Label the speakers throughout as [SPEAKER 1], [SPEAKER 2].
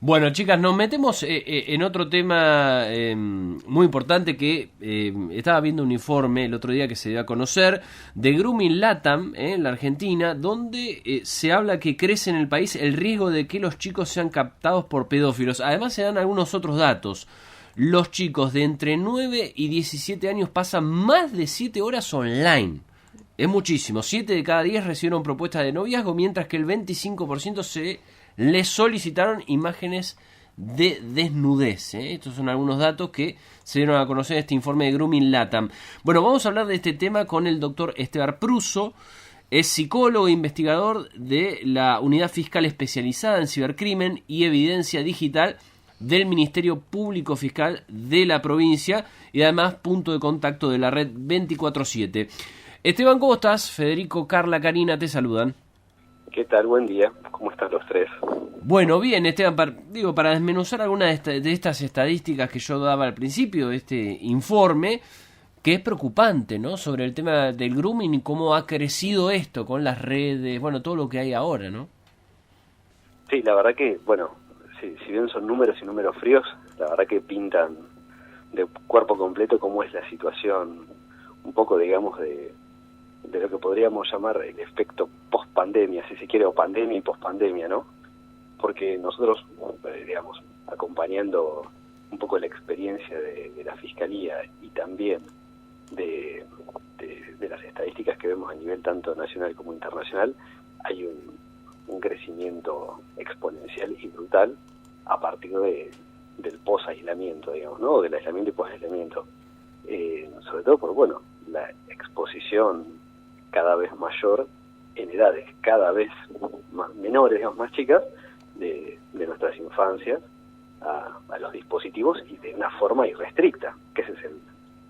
[SPEAKER 1] Bueno, chicas, nos metemos en otro tema muy importante que estaba viendo un informe el otro día que se dio a conocer de Grooming LATAM en la Argentina, donde se habla que crece en el país el riesgo de que los chicos sean captados por pedófilos. Además se dan algunos otros datos. Los chicos de entre 9 y 17 años pasan más de 7 horas online. Es muchísimo. 7 de cada 10 recibieron propuestas de noviazgo, mientras que el 25% les solicitaron imágenes de desnudez. Estos son algunos datos que se dieron a conocer en este informe de Grooming LATAM. Bueno, vamos a hablar de este tema con el doctor Esteban Pruso. Es psicólogo e investigador de la Unidad Fiscal Especializada en Cibercrimen y Evidencia Digital del Ministerio Público Fiscal de la provincia y además punto de contacto de la red 24/7. Esteban, ¿cómo estás? Federico, Carla, Karina te saludan.
[SPEAKER 2] ¿Qué tal? Buen día. ¿Cómo están los tres?
[SPEAKER 1] Bueno, bien, Esteban, para desmenuzar algunas de estas estadísticas que yo daba al principio de este informe, que es preocupante, ¿no? Sobre el tema del grooming y cómo ha crecido esto con las redes, bueno, todo lo que hay ahora, ¿no?
[SPEAKER 2] Sí, la verdad que, bueno, si bien son números y números fríos, la verdad que pintan de cuerpo completo cómo es la situación, un poco, digamos, de lo que podríamos llamar el efecto post-pandemia, si se quiere, o pandemia y post-pandemia, ¿no? Porque nosotros, digamos, acompañando un poco la experiencia de la Fiscalía y también de las estadísticas que vemos a nivel tanto nacional como internacional, hay un crecimiento exponencial y brutal a partir del pos-aislamiento, digamos, ¿no? Del aislamiento y pos-aislamiento. Sobre todo por, bueno, la exposición cada vez mayor en edades cada vez más menores, digamos, más chicas, de nuestras infancias a los dispositivos y de una forma irrestricta, que ese es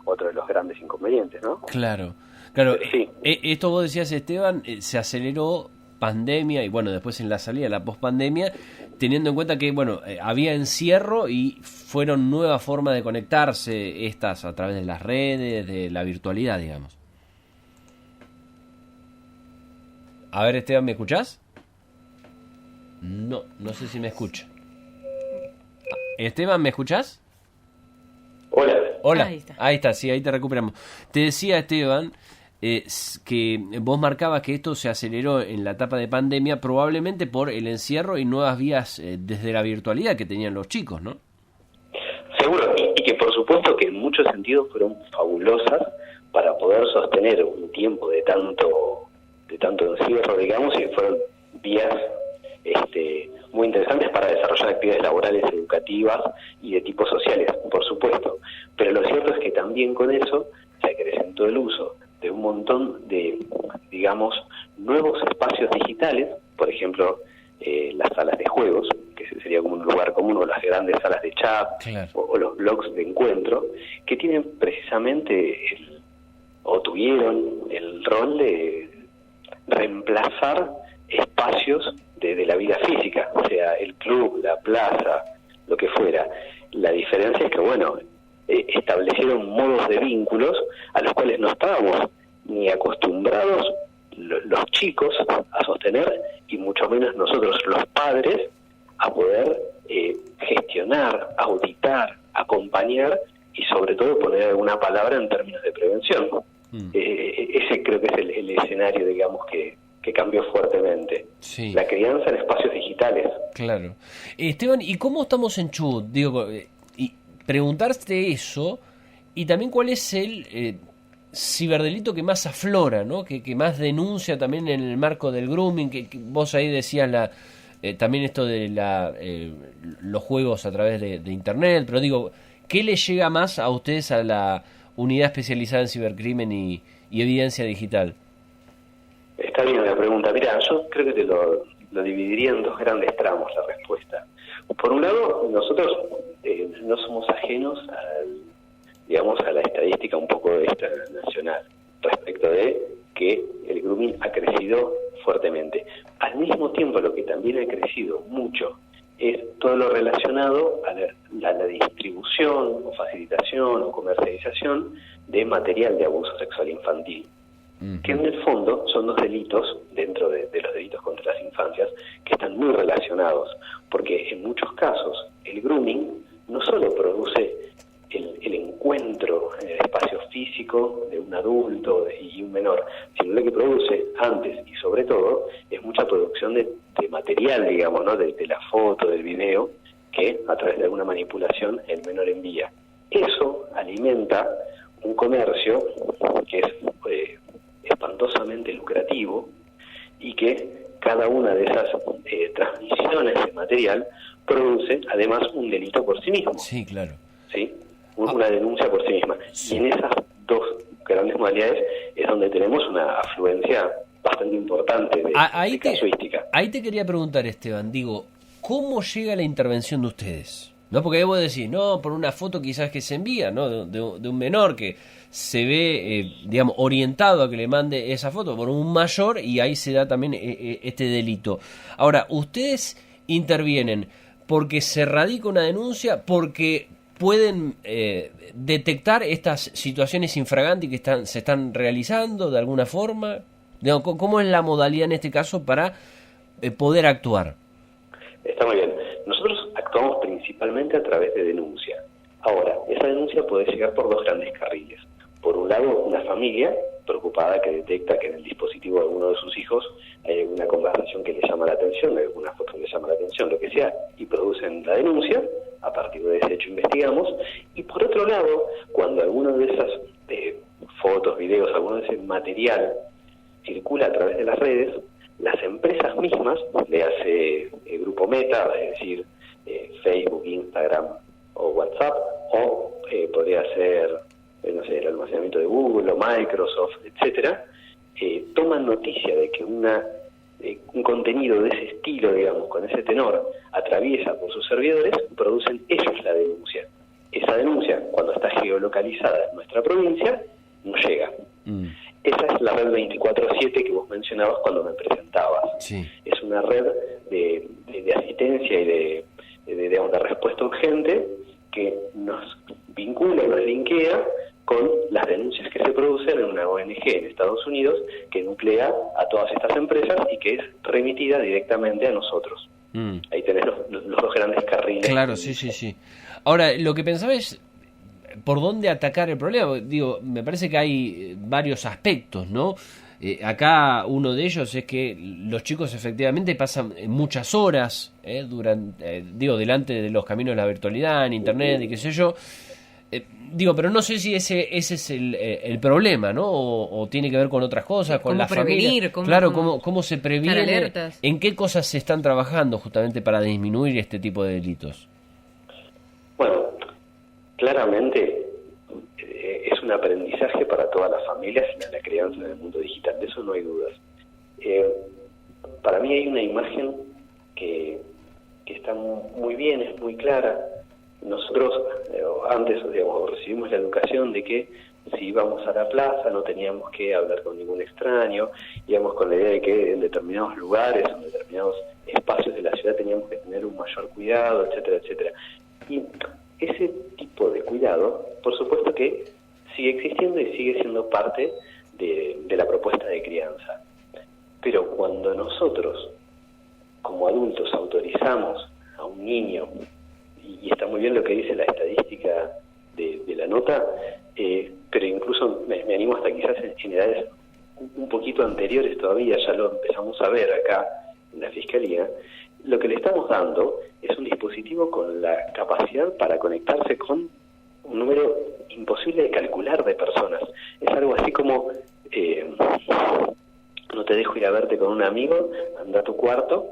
[SPEAKER 2] otro de los grandes inconvenientes, ¿no?
[SPEAKER 1] Claro.
[SPEAKER 2] Sí.
[SPEAKER 1] Esto vos decías, Esteban, se aceleró pandemia y bueno, después en la salida, la pospandemia, teniendo en cuenta que, bueno, había encierro y fueron nuevas formas de conectarse estas a través de las redes, de la virtualidad, digamos. A ver, Esteban, ¿me escuchás? No sé si me escucha. Esteban, ¿me escuchás? Hola. Ahí está, sí, ahí te recuperamos. Te decía, Esteban, que vos marcabas que esto se aceleró en la etapa de pandemia probablemente por el encierro y nuevas vías desde la virtualidad que tenían los chicos, ¿no?
[SPEAKER 2] Seguro, y que por supuesto que en muchos sentidos fueron fabulosas para poder sostener un tiempo de tanto encierro, digamos, y fueron vías muy interesantes para desarrollar actividades laborales, educativas y de tipo sociales, por supuesto. Pero lo cierto es que también con eso se acrecentó el uso de un montón de, digamos, nuevos espacios digitales, por ejemplo, las salas de juegos, que sería como un lugar común, o las grandes salas de chat, claro, o los blogs de encuentro, que tienen precisamente tuvieron el rol de reemplazar espacios de la vida física, o sea, el club, la plaza, lo que fuera. La diferencia es que, bueno, establecieron modos de vínculos a los cuales no estábamos ni acostumbrados los chicos a sostener, y mucho menos nosotros los padres a poder gestionar, auditar, acompañar y sobre todo poner alguna palabra en términos de prevención. Ese creo que es el escenario, digamos, que cambió fuertemente. Sí. La crianza en espacios digitales.
[SPEAKER 1] Claro. Esteban, ¿y cómo estamos en Chubut? Digo, y preguntarte eso, y también cuál es el ciberdelito que más aflora, ¿no? Que más denuncia también en el marco del grooming, que vos ahí decías también esto de los juegos a través de internet, pero digo, ¿qué le llega más a ustedes a la Unidad Especializada en Cibercrimen y Evidencia Digital?
[SPEAKER 2] Está bien la pregunta. Mira, yo creo que te lo dividiría en dos grandes tramos la respuesta. Por un lado, nosotros no somos ajenos a la estadística un poco esta nacional respecto de que el grooming ha crecido fuertemente. Al mismo tiempo, lo que también ha crecido mucho es todo lo relacionado a la distribución o facilitación o comercialización de material de abuso sexual infantil. que en el fondo son dos delitos dentro de los delitos contra las infancias que están muy relacionados, porque en muchos casos el grooming no solo produce el encuentro en el espacio físico de un adulto y un menor, sino lo que produce antes y sobre todo es mucha producción de material, digamos, ¿no? de la foto, del video, que a través de alguna manipulación el menor envía. Eso alimenta un comercio que es espantosamente lucrativo y que cada una de esas transmisiones de material produce además un delito por sí mismo.
[SPEAKER 1] Sí, claro.
[SPEAKER 2] ¿Sí? Una denuncia por sí misma. Sí. Y en esas dos grandes modalidades es donde tenemos una afluencia bastante importante de casuística.
[SPEAKER 1] Ahí te quería preguntar, Esteban, digo, ¿cómo llega la intervención de ustedes? No, porque vos decís, no, por una foto quizás que se envía, ¿no? De un menor que se ve, digamos, orientado a que le mande esa foto por un mayor y ahí se da también este delito. Ahora, ¿ustedes intervienen porque se radica una denuncia, porque pueden detectar estas situaciones infraganti que se están realizando de alguna forma? Digamos, ¿cómo es la modalidad en este caso para poder actuar?
[SPEAKER 2] Está muy bien. Nosotros actuamos principalmente a través de denuncia. Ahora, esa denuncia puede llegar por dos grandes carriles. Por un lado, una familia preocupada que detecta que en el dispositivo de alguno de sus hijos hay alguna conversación que le llama la atención, alguna foto que le llama la atención, lo que sea, y producen la denuncia. A partir de ese hecho investigamos. Y por otro lado, cuando alguno de esas fotos, videos, alguno de ese material circula a través de las redes, las empresas mismas, le hace Grupo Meta, es decir, Facebook, Instagram o WhatsApp, o podría ser, no sé, el almacenamiento de Google o Microsoft, etcétera, toman noticia de que un contenido de ese estilo, digamos, con ese tenor, atraviesa por sus servidores, producen ellos la denuncia. Esa denuncia, cuando está geolocalizada en nuestra provincia, no llega. Esa es la red 24/7 que vos mencionabas cuando me presentabas.
[SPEAKER 1] Sí.
[SPEAKER 2] Es una red de asistencia y de respuesta urgente que nos vincula, nos linkea con las denuncias que se producen en una ONG en Estados Unidos que nuclea a todas estas empresas y que es remitida directamente a nosotros. Ahí tenés los dos grandes carriles.
[SPEAKER 1] Claro, sí. Ahora, lo que pensaba es por dónde atacar el problema. Digo, me parece que hay varios aspectos, ¿no? Acá uno de ellos es que los chicos efectivamente pasan muchas horas delante de los caminos de la virtualidad, en internet y qué sé yo. Pero no sé si ese es el problema, ¿no? O tiene que ver con otras cosas, con la familia. ¿Cómo se previene? ¿En qué cosas se están trabajando justamente para disminuir este tipo de delitos?
[SPEAKER 2] Bueno, claramente es un aprendizaje para todas las familias en la crianza en el mundo digital, de eso no hay dudas. Para mí hay una imagen que está muy bien, es muy clara. Nosotros antes, recibimos la educación de que si íbamos a la plaza no teníamos que hablar con ningún extraño, íbamos con la idea de que en determinados lugares, en determinados espacios de la ciudad teníamos que tener un mayor cuidado, etcétera, etcétera. Y ese tipo de cuidado, por supuesto que sigue existiendo y sigue siendo parte de la propuesta de crianza. Pero cuando nosotros, como adultos, autorizamos a un niño, y está muy bien lo que dice la estadística de la nota, pero incluso me animo hasta quizás en edades un poquito anteriores todavía, ya lo empezamos a ver acá en la Fiscalía, lo que le estamos dando es un dispositivo con la capacidad para conectarse con un número imposible de calcular de personas. Es algo así como, no te dejo ir a verte con un amigo, anda a tu cuarto,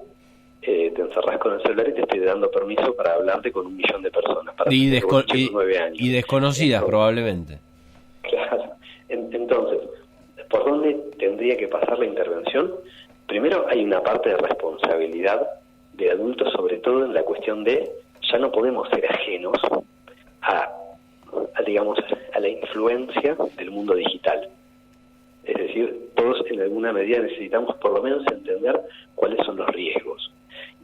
[SPEAKER 2] te encerrás con el celular y te estoy dando permiso para hablarte con 1 millón de personas. Para 9 años.
[SPEAKER 1] Y desconocidas probablemente.
[SPEAKER 2] Claro. Entonces, ¿por dónde tendría que pasar la intervención? Primero hay una parte de responsabilidad de adultos, sobre todo en la cuestión de ya no podemos ser ajenos a la influencia del mundo digital. Es decir, todos en alguna medida necesitamos por lo menos entender cuáles son los riesgos.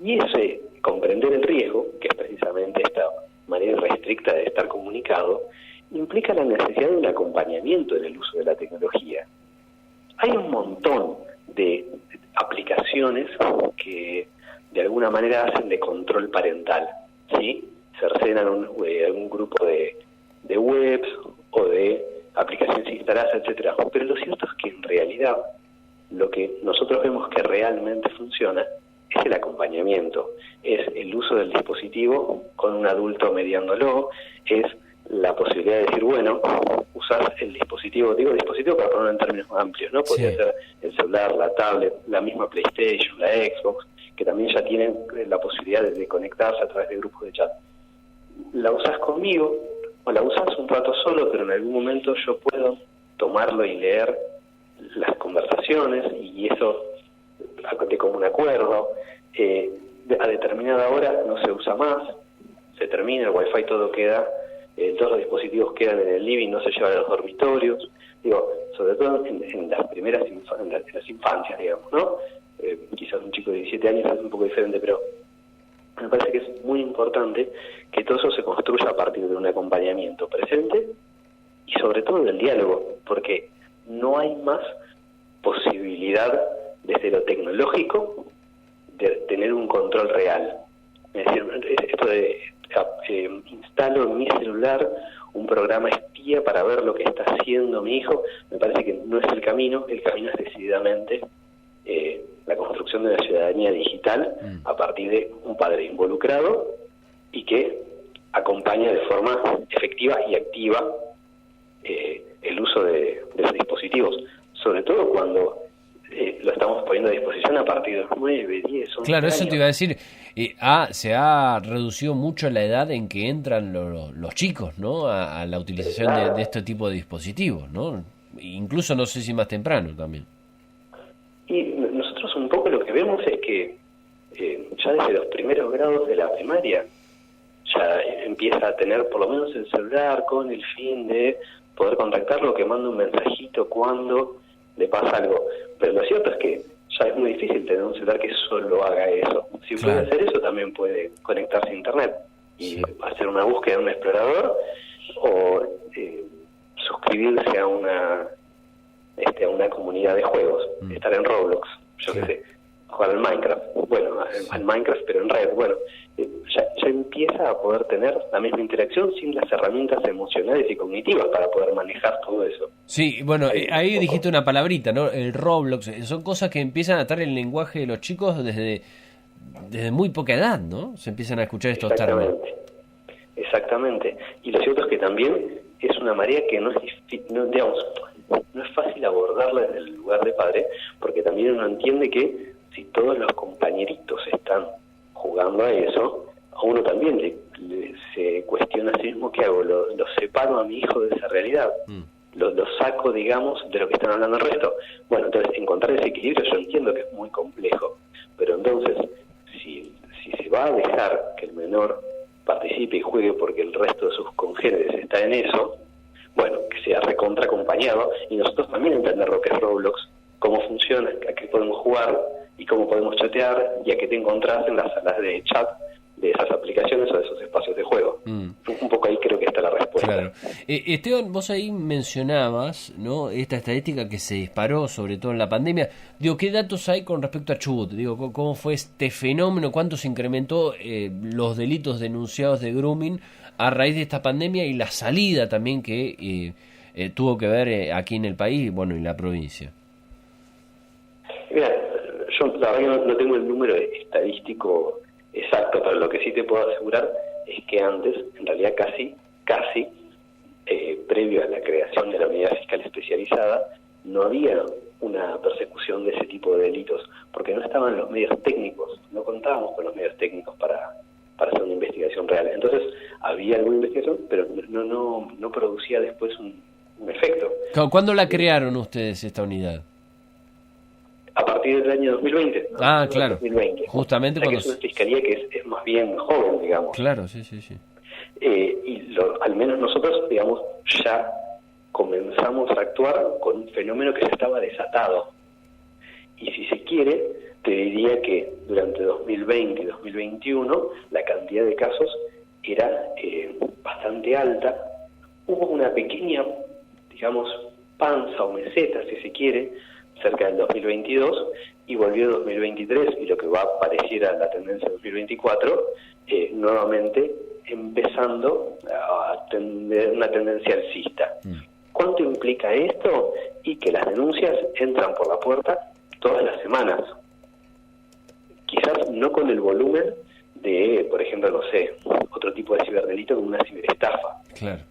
[SPEAKER 2] Y ese comprender el riesgo, que es precisamente esta manera restricta de estar comunicado, implica la necesidad de un acompañamiento en el uso de la tecnología. Hay manera hacen de control parental, ¿sí? Cercenan algún grupo de webs o de aplicaciones instaladas, etcétera. Pero lo cierto es que en realidad lo que nosotros vemos que realmente funciona es el acompañamiento, es el uso del dispositivo con un adulto mediándolo, es la posibilidad de decir, bueno, usás el dispositivo, digo dispositivo para ponerlo en términos más amplios, ¿no? Podría ser el celular, la tablet, la misma PlayStation, la Xbox, que también ya tienen la posibilidad de conectarse a través de grupos de chat. La usás conmigo, o la usás un rato solo, pero en algún momento yo puedo tomarlo y leer las conversaciones, y eso de común acuerdo. A determinada hora no se usa más, se termina, el wifi todo queda, todos los dispositivos quedan en el living, no se llevan a los dormitorios, digo, sobre todo en las primeras en las infancias, digamos, ¿no? Quizás un chico de 17 años es un poco diferente, pero me parece que es muy importante que todo eso se construya a partir de un acompañamiento presente y sobre todo del diálogo, porque no hay más posibilidad desde lo tecnológico de tener un control real. Es decir, esto de instalo en mi celular un programa espía para ver lo que está haciendo mi hijo, me parece que no es el camino es decididamente la construcción de una ciudadanía digital a partir de un padre involucrado y que acompaña de forma efectiva y activa el uso de los dispositivos, sobre todo cuando lo estamos poniendo a disposición a partir de los 9, 10, 11
[SPEAKER 1] Claro, eso
[SPEAKER 2] años.
[SPEAKER 1] te iba a decir. Se ha reducido mucho la edad en que entran los chicos, ¿no? A la utilización de este tipo de dispositivos, ¿no? Incluso no sé si más temprano también.
[SPEAKER 2] Y nosotros un poco lo que vemos es que ya desde los primeros grados de la primaria ya empieza a tener por lo menos el celular con el fin de poder contactarlo, que manda un mensajito cuando le pasa algo. Pero lo cierto es que ya es muy difícil tener un celular que solo haga eso. Si puede hacer eso, también puede conectarse a internet y hacer una búsqueda en un explorador o suscribirse a una comunidad de juegos, estar en Roblox, yo qué sé, jugar al Minecraft. Bueno, al Minecraft pero en red. Bueno, ya empieza a poder tener la misma interacción sin las herramientas emocionales y cognitivas para poder manejar todo eso.
[SPEAKER 1] Sí, bueno, ahí dijiste una palabrita, ¿no? El Roblox, son cosas que empiezan a estar en el lenguaje de los chicos desde muy poca edad, ¿no? Se empiezan a escuchar estos términos.
[SPEAKER 2] Exactamente. Y lo cierto es que también es una marea que no es fácil abordarla desde el lugar de padre, porque también uno entiende que si todos los compañeritos están jugando a eso, a uno también se cuestiona a sí mismo: ¿qué hago? ¿Lo separo a mi hijo de esa realidad? ¿Lo saco, digamos, de lo que están hablando el resto? Bueno, entonces encontrar ese equilibrio yo entiendo que es muy complejo, pero entonces si se va a dejar que el menor participe y juegue porque el resto de sus congéneres está en eso, bueno, que sea recontra acompañado, y nosotros también entender lo que es Roblox, cómo funciona, a qué podemos jugar y cómo podemos chatear y a qué te encontrás en las salas de chat de esas aplicaciones o de esos espacios de juego. Un poco ahí creo que está la respuesta.
[SPEAKER 1] Claro. Esteban, vos ahí mencionabas, ¿no?, esta estadística que se disparó sobre todo en la pandemia. Digo, ¿qué datos hay con respecto a Chubut? Digo, ¿cómo fue este fenómeno? ¿Cuánto se incrementó los delitos denunciados de grooming a raíz de esta pandemia y la salida también que tuvo que ver aquí en el país, bueno, y en la provincia?
[SPEAKER 2] Mira, yo la verdad que no tengo el número estadístico exacto, pero lo que sí te puedo asegurar es que antes, en realidad casi, previo a la creación de la unidad fiscal especializada, no había una persecución de ese tipo de delitos, porque no estaban los medios técnicos, no contábamos con los medios técnicos para hacer una investigación real. Entonces, había alguna investigación, pero no producía después un efecto.
[SPEAKER 1] ¿Cuándo la crearon ustedes, esta unidad?
[SPEAKER 2] A partir del año 2020. ¿no?
[SPEAKER 1] Ah, claro.
[SPEAKER 2] 2020.
[SPEAKER 1] Justamente cuando...
[SPEAKER 2] Es una fiscalía que es más bien joven, digamos.
[SPEAKER 1] Claro, sí.
[SPEAKER 2] Al menos nosotros, digamos, ya comenzamos a actuar con un fenómeno que ya estaba desatado. Y si se quiere, te diría que durante 2020 y 2021 la cantidad de casos era bastante alta. Hubo una pequeña, digamos, panza o meseta, si se quiere, cerca del 2022 y volvió en 2023 y lo que va a pareciera la tendencia de 2024, nuevamente empezando a tener una tendencia alcista. ¿Cuánto implica esto? Y que las denuncias entran por la puerta todas las semanas. Quizás no con el volumen de, por ejemplo, no sé, otro tipo de ciberdelito como una ciberestafa.
[SPEAKER 1] Claro.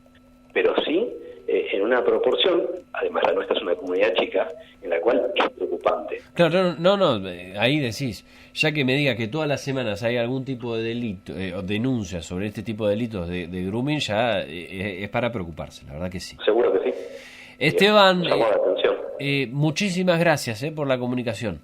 [SPEAKER 2] Pero sí en una proporción, además la nuestra es una comunidad chica, en la cual es preocupante.
[SPEAKER 1] Claro, no, ahí decís, ya que me diga que todas las semanas hay algún tipo de delito o denuncias sobre este tipo de delitos de grooming, ya es para preocuparse, la verdad que sí.
[SPEAKER 2] Seguro que sí.
[SPEAKER 1] Esteban,
[SPEAKER 2] Llamó la atención.
[SPEAKER 1] Muchísimas gracias por la comunicación.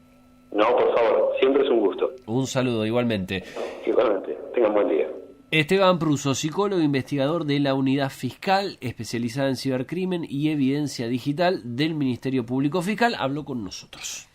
[SPEAKER 2] No, por favor, siempre es un gusto.
[SPEAKER 1] Un saludo igualmente.
[SPEAKER 2] Igualmente, tengan buen día.
[SPEAKER 1] Esteban Pruso, psicólogo e investigador de la Unidad Fiscal, especializada en cibercrimen y evidencia digital del Ministerio Público Fiscal, habló con nosotros.